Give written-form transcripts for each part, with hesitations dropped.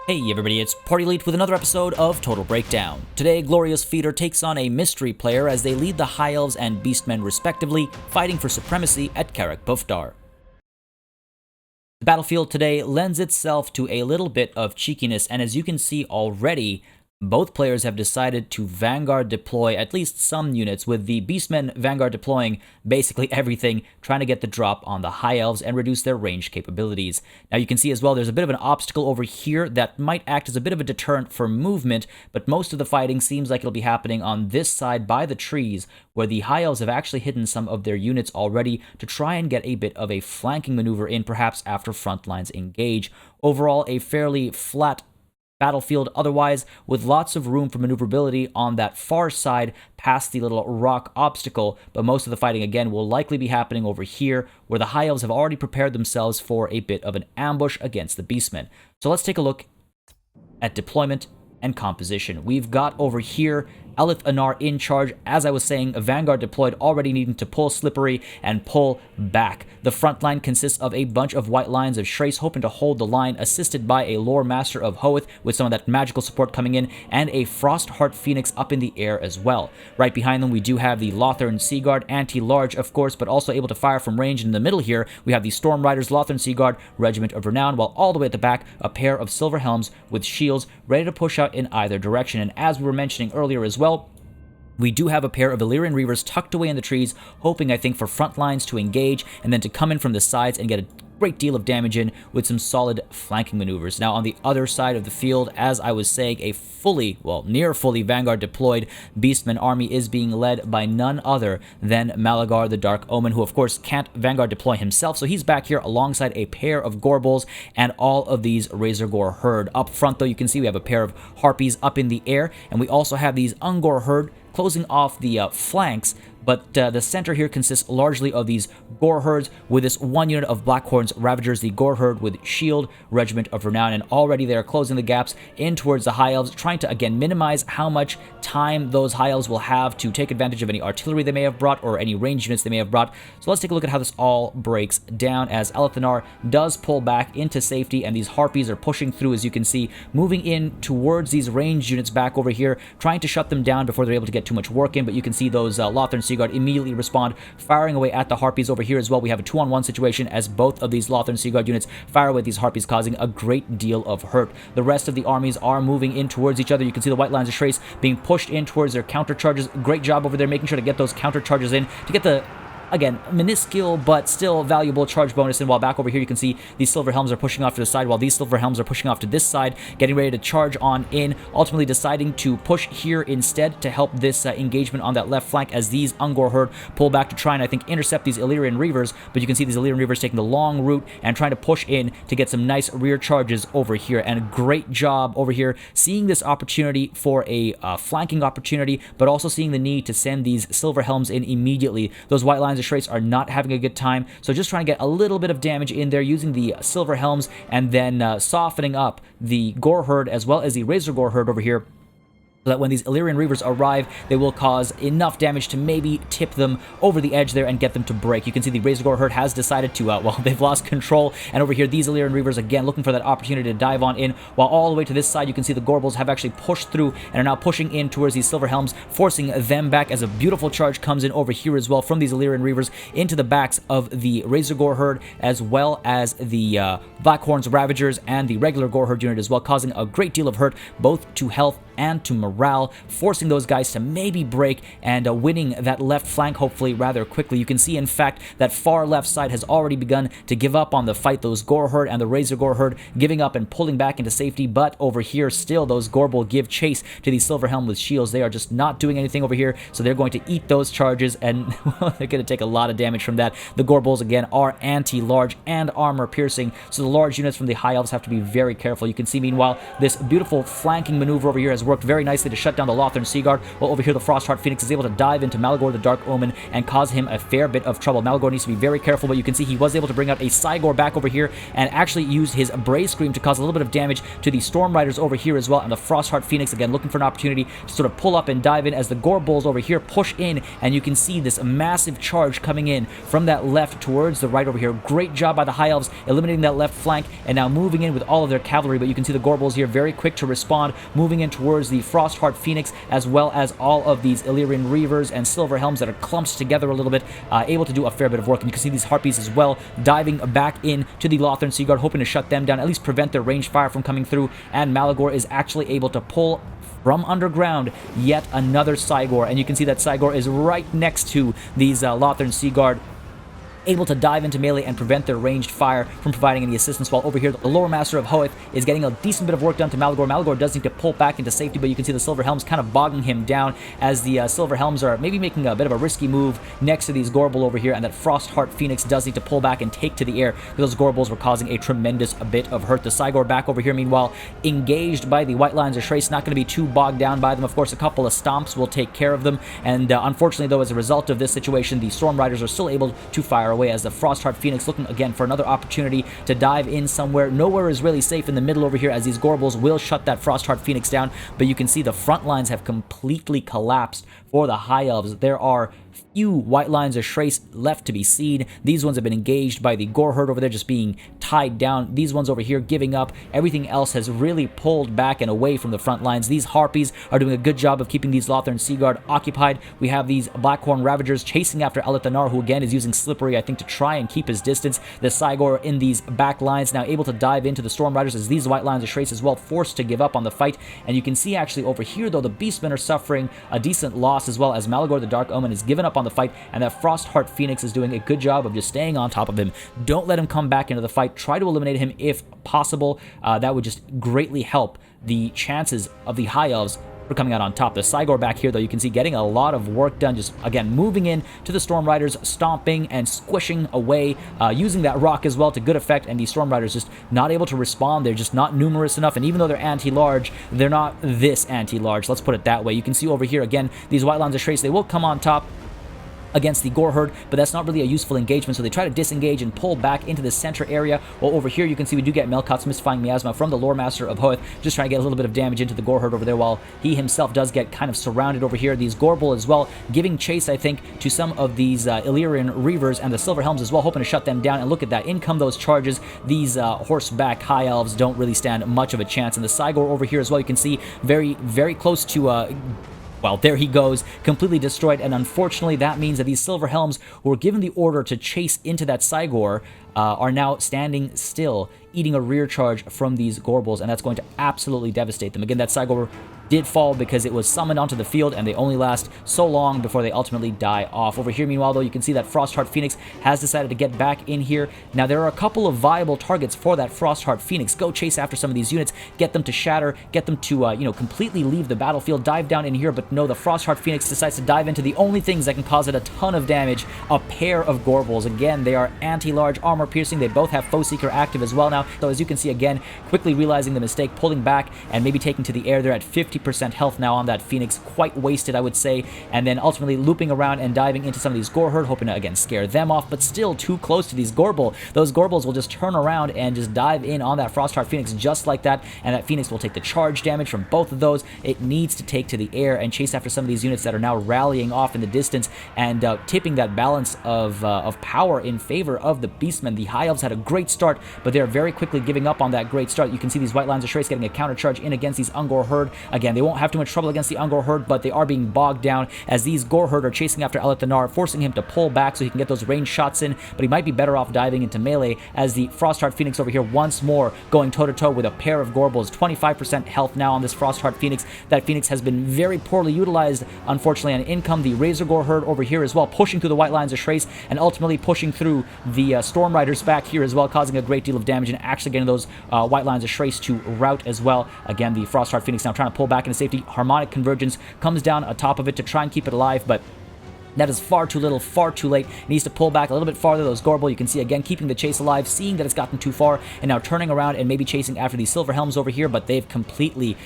Hey everybody, it's Party Elite with another episode of Total Breakdown. Today, Glorious Feeder takes on a mystery player as they lead the High Elves and Beastmen respectively, fighting for supremacy at Karak Bufdar. The battlefield today lends itself to a little bit of cheekiness, and as you can see already, both players have decided to Vanguard deploy at least some units, with the Beastmen Vanguard deploying basically everything, trying to get the drop on the High Elves and reduce their range capabilities. Now you can see as well there's a bit of an obstacle over here that might act as a bit of a deterrent for movement, but most of the fighting seems like it'll be happening on this side by the trees, where the High Elves have actually hidden some of their units already to try and get a bit of a flanking maneuver in, perhaps after front lines engage. Overall, a fairly flat battlefield otherwise, with lots of room for maneuverability on that far side past the little rock obstacle, but most of the fighting again will likely be happening over here, where the High Elves have already prepared themselves for a bit of an ambush against the Beastmen. So let's take a look at deployment and composition. We've got over here Elith Anar in charge. As I was saying, a Vanguard deployed, already needing to pull Slippery and pull back. The front line consists of a bunch of white lines of Shrace hoping to hold the line, assisted by a Lore Master of Hoeth with some of that magical support coming in, and a Frostheart Phoenix up in the air as well. Right behind them we do have the Lothern Seaguard, anti-large of course, but also able to fire from range. In the middle here we have the Storm Riders, Lothern Seaguard, Regiment of Renown, while all the way at the back a pair of Silver Helms with shields ready to push out in either direction. And as we were mentioning earlier as well, we do have a pair of Illyrian Reavers tucked away in the trees, hoping, I think, for front lines to engage and then to come in from the sides and get a great deal of damage in with some solid flanking maneuvers. Now on the other side of the field, as I was saying, a fully, well, near fully Vanguard deployed Beastman army is being led by none other than Malagar the Dark Omen, who of course can't Vanguard deploy himself, so he's back here alongside a pair of Gorbals and all of these Razor Gore herd. Up front though, you can see we have a pair of Harpies up in the air, and we also have these Ungor herd closing off the flanks, but the center here consists largely of these Gore herds, with this one unit of Blackhorn's Ravagers, the Gore herd with Shield, Regiment of Renown, and already they're closing the gaps in towards the High Elves, trying to again minimize how much time those High Elves will have to take advantage of any artillery they may have brought or any range units they may have brought. So let's take a look at how this all breaks down, as Elith Anar does pull back into safety, and these Harpies are pushing through, as you can see, moving in towards these ranged units back over here, trying to shut them down before they're able to get too much work in. But you can see those Lothern Seaguard immediately respond, firing away at the Harpies. Over here as well we have a 2-on-1 situation, as both of these Lothern Seaguard units fire away at these Harpies, causing a great deal of hurt. The rest of the armies are moving in towards each other. You can see the white lines of Shrace being pushed in towards their counter charges. Great job over there making sure to get those counter charges in to get the, again, minuscule but still valuable charge bonus. And while back over here you can see these Silver Helms are pushing off to the side, while these Silver Helms are pushing off to this side, getting ready to charge on in, ultimately deciding to push here instead to help this engagement on that left flank, as these Ungor herd pull back to try and, I think, intercept these Illyrian Reavers. But you can see these Illyrian Reavers taking the long route and trying to push in to get some nice rear charges over here. And a great job over here seeing this opportunity for a flanking opportunity, but also seeing the need to send these Silver Helms in immediately. Those white lines of Shrace are not having a good time, so just trying to get a little bit of damage in there using the Silver Helms, and then softening up the Gore herd as well as the Razor Gore herd over here, so that when these Illyrian Reavers arrive, they will cause enough damage to maybe tip them over the edge there and get them to break. You can see the Razor Gore herd has decided to, well, they've lost control, and over here these Illyrian Reavers again looking for that opportunity to dive on in, while all the way to this side you can see the Gorbals have actually pushed through and are now pushing in towards these Silver Helms, forcing them back, as a beautiful charge comes in over here as well from these Illyrian Reavers into the backs of the Razor Gore herd, as well as the Blackhorn's Ravagers and the regular Gore herd unit as well, causing a great deal of hurt both to health and to morale, forcing those guys to maybe break and winning that left flank hopefully rather quickly. You can see, in fact, that far left side has already begun to give up on the fight. Those Gore herd and the Razor Gore herd giving up and pulling back into safety, but over here still those Gorbal give chase to these Silver Helm with shields. They are just not doing anything over here, so they're going to eat those charges, and well, they're going to take a lot of damage from that. The Gorbals again are anti-large and armor piercing, so the large units from the High Elves have to be very careful. You can see meanwhile this beautiful flanking maneuver over here, as worked very nicely to shut down the Lothern Seaguard, while over here the Frostheart Phoenix is able to dive into Malagor the Dark Omen and cause him a fair bit of trouble. Malagor needs to be very careful, but you can see he was able to bring out a Cygor back over here and actually use his Braze Scream to cause a little bit of damage to the Storm Riders over here as well, and the Frostheart Phoenix again looking for an opportunity to sort of pull up and dive in as the Gore Bulls over here push in, and you can see this massive charge coming in from that left towards the right over here. Great job by the High Elves eliminating that left flank and now moving in with all of their cavalry, but you can see the Gore Bulls here very quick to respond, moving in towards the Frostheart Phoenix as well as all of these Illyrian Reavers and Silver Helms that are clumped together a little bit, able to do a fair bit of work. And you can see these Harpies as well diving back in to the Lothern Seaguard, hoping to shut them down, at least prevent their ranged fire from coming through, and Malagor is actually able to pull from underground yet another Cygor, and you can see that Cygor is right next to these Lothern Seaguard, able to dive into melee and prevent their ranged fire from providing any assistance, while over here the Lower Master of Hoeth is getting a decent bit of work done to Malagor. Malagor does need to pull back into safety, but you can see the Silver Helms kind of bogging him down as the Silver Helms are maybe making a bit of a risky move next to these Gorbel over here, and that Frostheart Phoenix does need to pull back and take to the air. Those Gorbels were causing a tremendous bit of hurt. The Cygor back over here, meanwhile, engaged by the White Lions of Shrace, not going to be too bogged down by them. Of course, a couple of stomps will take care of them, and unfortunately, though, as a result of this situation, the Storm Riders are still able to fire away as the Frostheart Phoenix looking again for another opportunity to dive in somewhere. Nowhere is really safe in the middle over here, as these Gorbels will shut that Frostheart Phoenix down, but you can see the front lines have completely collapsed for the High Elves. There are few White Lions of Shrace left to be seen. These ones have been engaged by the Gore Herd over there, just being tied down. These ones over here giving up. Everything else has really pulled back and away from the front lines. These Harpies are doing a good job of keeping these Lothern Seaguard occupied. We have these Blackhorn Ravagers chasing after Alathanar, who again is using Slippery, I think, to try and keep his distance. The Cygor in these back lines now able to dive into the Storm Riders, as these White Lions of Shrace as well forced to give up on the fight. And you can see actually over here, though, the Beastmen are suffering a decent loss as well, as Malagor the Dark Omen has given up on the fight, and that Frostheart Phoenix is doing a good job of just staying on top of him. Don't let him come back into the fight. Try to eliminate him if possible. That would just greatly help the chances of the High Elves for coming out on top. The Cygor back here, though, you can see getting a lot of work done, just again moving in to the Storm Riders, stomping and squishing away, using that rock as well to good effect, and the Storm Riders just not able to respond. They're just not numerous enough, and even though they're anti-large, they're not this anti-large, let's put it that way. You can see over here again, these White Lions of Shrace, they will come on top against the Gore Herd, but that's not really a useful engagement, so they try to disengage and pull back into the center area. While over here, you can see we do get Melkot's Mystifying Miasma from the Lore Master of Hoeth, just trying to get a little bit of damage into the Gore Herd over there, while he himself does get kind of surrounded over here. These Gorbel as well, giving chase, I think, to some of these Illyrian Reavers and the Silver Helms as well, hoping to shut them down. And look at that, in come those charges. These horseback High Elves don't really stand much of a chance. And the Cygor over here as well, you can see very, very close to well, there he goes, completely destroyed, and unfortunately that means that these Silver Helms, who were given the order to chase into that Cygor, are now standing still, eating a rear charge from these Gorbels, and that's going to absolutely devastate them. Again, that Cygor did fall because it was summoned onto the field, and they only last so long before they ultimately die off. Over here, meanwhile, though, you can see that Frostheart Phoenix has decided to get back in here. Now, there are a couple of viable targets for that Frostheart Phoenix. Go chase after some of these units, get them to shatter, get them to, you know, completely leave the battlefield, dive down in here, but no, the Frostheart Phoenix decides to dive into the only things that can cause it a ton of damage, a pair of Gorbels. Again, they are anti-large, armor-piercing. They both have Foe Seeker active as well now. So as you can see, again, quickly realizing the mistake, pulling back, and maybe taking to the air. They're at 50% health now on that Phoenix, quite wasted, I would say, and then ultimately looping around and diving into some of these Gore Herd, hoping to, again, scare them off, but still too close to these Gorbel. Those Gorbels will just turn around and just dive in on that Frostheart Phoenix just like that, and that Phoenix will take the charge damage from both of those. It needs to take to the air and chase after some of these units that are now rallying off in the distance and tipping that balance of power in favor of the Beastmen. The High Elves had a great start, but they're very quickly giving up on that great start. You can see these White Lions of Shrace getting a counter charge in against these Ungor Herd. Again, they won't have too much trouble against the Ungor Herd, but they are being bogged down as these Gore Herd are chasing after Alathanar, forcing him to pull back so he can get those ranged shots in, but he might be better off diving into melee as the Frostheart Phoenix over here once more going toe-to-toe with a pair of Gorbels. 25% health now on this Frostheart Phoenix. That Phoenix has been very poorly utilized, unfortunately, and in come the Razor Gore Herd over here as well, pushing through the White Lions of Shrace and ultimately pushing through the Storm Riders back here as well, causing a great deal of damage and actually getting those White Lions of Shrace to rout as well. Again, the Frostheart Phoenix now trying to pull back into safety. Harmonic Convergence comes down atop of it to try and keep it alive, but That is far too little, far too late. It needs to pull back a little bit farther. Those Gorbel, you can see again, keeping the chase alive, seeing that it's gotten too far, and now turning around and maybe chasing after these Silver Helms over here, but they've completely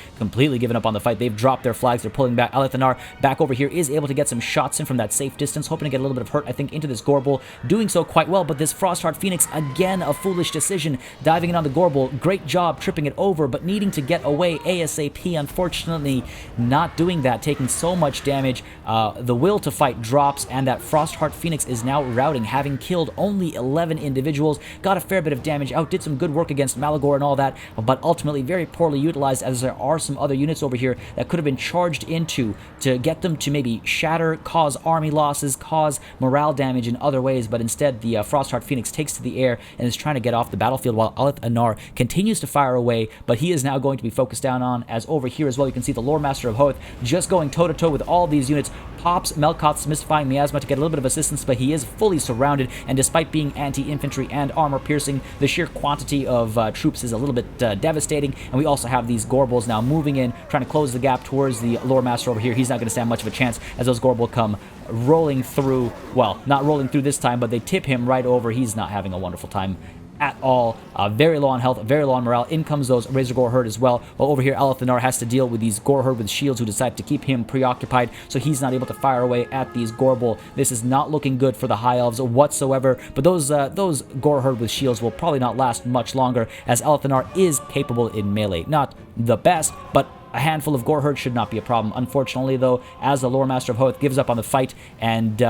given up on the fight. They've dropped their flags. They're pulling back. Alethanar back over here is able to get some shots in from that safe distance, hoping to get a little bit of hurt, I think, into this Gorbel. Doing so quite well, but this Frostheart Phoenix, again, a foolish decision. Diving in on the Gorbel. Great job tripping it over, but needing to get away ASAP. Unfortunately, not doing that, taking so much damage. The will to fight drops, and that Frostheart Phoenix is now routing, having killed only 11 individuals. Got a fair bit of damage out, did some good work against Malagor and all that, but ultimately very poorly utilized, as there are some other units over here that could have been charged into to get them to maybe shatter, cause army losses, cause morale damage in other ways, but instead the Frostheart Phoenix takes to the air and is trying to get off the battlefield while Alethanar continues to fire away, but he is now going to be focused down on, as over here as well you can see the Lore Master of Hoth just going toe-to-toe with all these units. Pops Melkoth's Mystifying Miasma to get a little bit of assistance, but he is fully surrounded, and despite being anti-infantry and armor-piercing, the sheer quantity of troops is a little bit devastating, and we also have these Gorbels now moving in, trying to close the gap towards the Lore Master over here. He's not going to stand much of a chance as those Gorbel come rolling through, well, not rolling through this time, but they tip him right over. He's not having a wonderful time at all. Very low on health, very low on morale. In comes those Razor Gore Herd as well. While over here, Alethanar has to deal with these Gore Herd with shields who decide to keep him preoccupied, so he's not able to fire away at these Gorbel. This is not looking good for the High Elves whatsoever, but those Gore Herd with shields will probably not last much longer, as Alethanar is capable in melee. Not the best, but a handful of Gore Herd should not be a problem. Unfortunately, though, as the Lore Master of Hoth gives up on the fight, and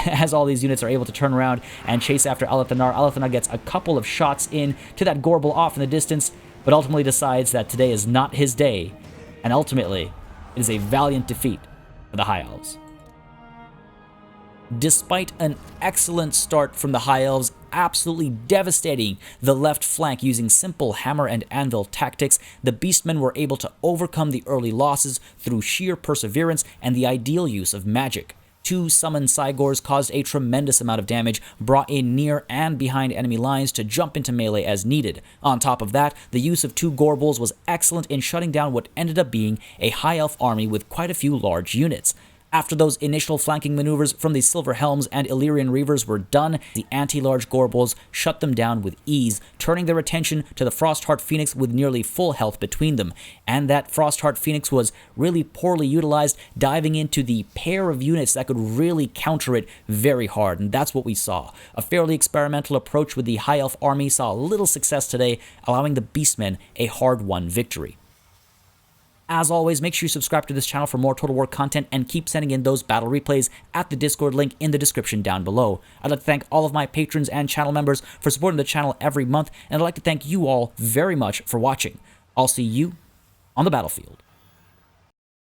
as all these units are able to turn around and chase after Alethanar, Alethanar gets a couple of shots in to that Gorbel off in the distance, but ultimately decides that today is not his day, and ultimately, it is a valiant defeat for the High Elves. Despite an excellent start from the High Elves, absolutely devastating the left flank using simple hammer and anvil tactics, the Beastmen were able to overcome the early losses through sheer perseverance and the ideal use of magic. 2 summoned Cygors caused a tremendous amount of damage, brought in near and behind enemy lines to jump into melee as needed. On top of that, the use of 2 Gorbels was excellent in shutting down what ended up being a High Elf army with quite a few large units. After those initial flanking maneuvers from the Silver Helms and Illyrian Reavers were done, the anti-large Gorbels shut them down with ease, turning their attention to the Frostheart Phoenix with nearly full health between them. And that Frostheart Phoenix was really poorly utilized, diving into the pair of units that could really counter it very hard, and that's what we saw. A fairly experimental approach with the High Elf army saw little success today, allowing the Beastmen a hard-won victory. As always, make sure you subscribe to this channel for more Total War content and keep sending in those battle replays at the Discord link in the description down below. I'd like to thank all of my patrons and channel members for supporting the channel every month, and I'd like to thank you all very much for watching. I'll see you on the battlefield.